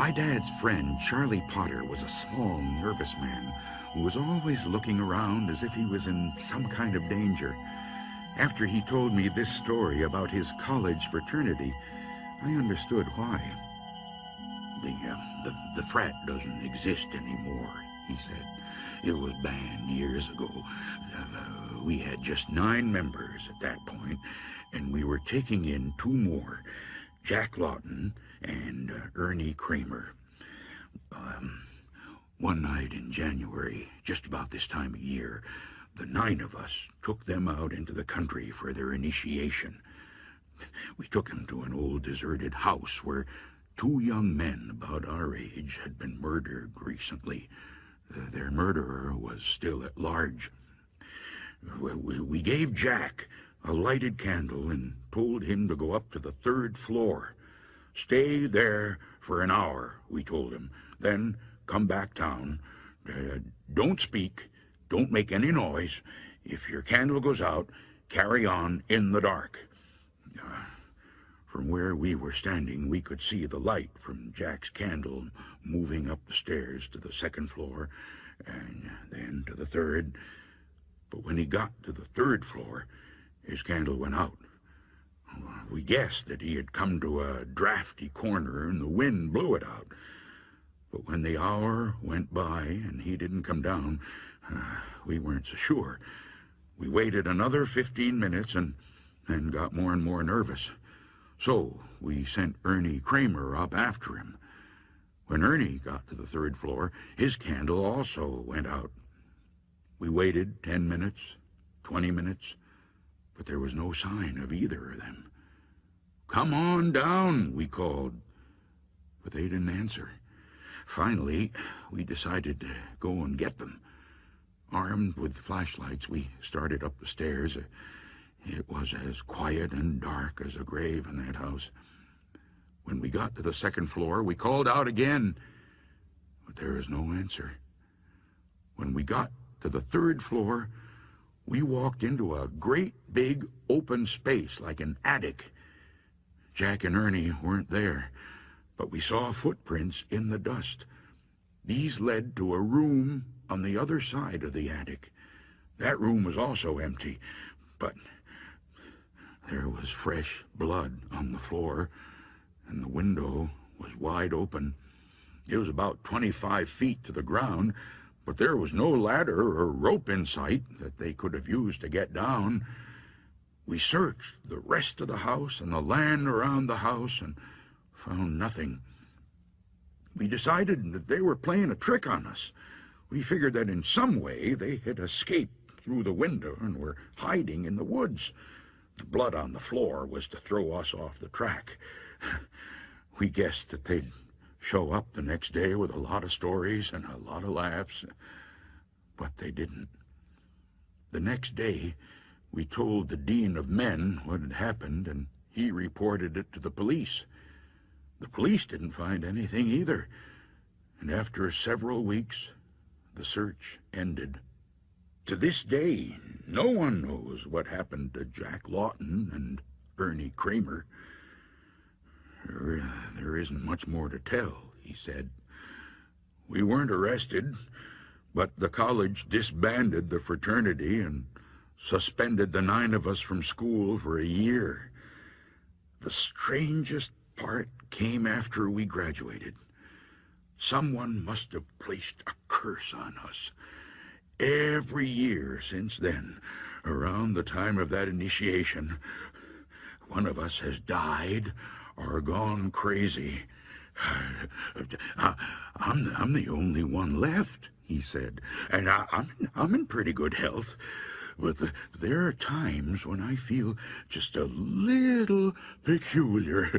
My dad's friend, Charlie Potter, was a small, nervous man who was always looking around as if he was in some kind of danger. After he told me this story about his college fraternity, I understood why. The frat doesn't exist anymore, he said. It was banned years ago. We had just 9 members at that point, and we were taking in 2 more, Jack Lawton and Ernie Kramer. One night in January, just about this time of year, the 9 of us took them out into the country for their initiation. We took them to an old deserted house where 2 young men about our age had been murdered recently. Their murderer was still at large. We gave Jack a lighted candle and told him to go up to the 3rd floor. Stay there for an hour, we told him. Then come back down. Don't speak. Don't make any noise. If your candle goes out, carry on in the dark. From where we were standing, we could see the light from Jack's candle moving up the stairs to the 2nd floor and then to the 3rd. But when he got to the 3rd floor, his candle went out. We guessed that he had come to a drafty corner and the wind blew it out. But when the hour went by and he didn't come down, we weren't so sure. We waited another 15 minutes and got more and more nervous. So we sent Ernie Kramer up after him. When Ernie got to the 3rd floor, his candle also went out. We waited 10 minutes, 20 minutes, but there was no sign of either of them. Come on down, we called, but they didn't answer. Finally, we decided to go and get them. Armed with flashlights, we started up the stairs. It was as quiet and dark as a grave in that house. When we got to the 2nd floor, we called out again, but there was no answer. When we got to the 3rd floor, we walked into a great big open space like an attic. Jack and Ernie weren't there, but we saw footprints in the dust. These led to a room on the other side of the attic. That room was also empty, but there was fresh blood on the floor, and the window was wide open. It was about 25 feet to the ground, but there was no ladder or rope in sight that they could have used to get down. We searched the rest of the house and the land around the house and found nothing. We decided that they were playing a trick on us. We figured that in some way they had escaped through the window and were hiding in the woods. The blood on the floor was to throw us off the track. We guessed that they'd show up the next day with a lot of stories and a lot of laughs, but they didn't. The next day, we told the dean of men what had happened, and he reported it to the police. The police didn't find anything either, and after several weeks, the search ended. To this day, no one knows what happened to Jack Lawton and Ernie Kramer. There isn't much more to tell, he said. We weren't arrested, but the college disbanded the fraternity and suspended the 9 of us from school for a year. The strangest part came after we graduated. Someone must have placed a curse on us. Every year since then, around the time of that initiation, one of us has died or gone crazy. I'm the only one left, he said, and I'm in pretty good health. But there are times when I feel just a little peculiar.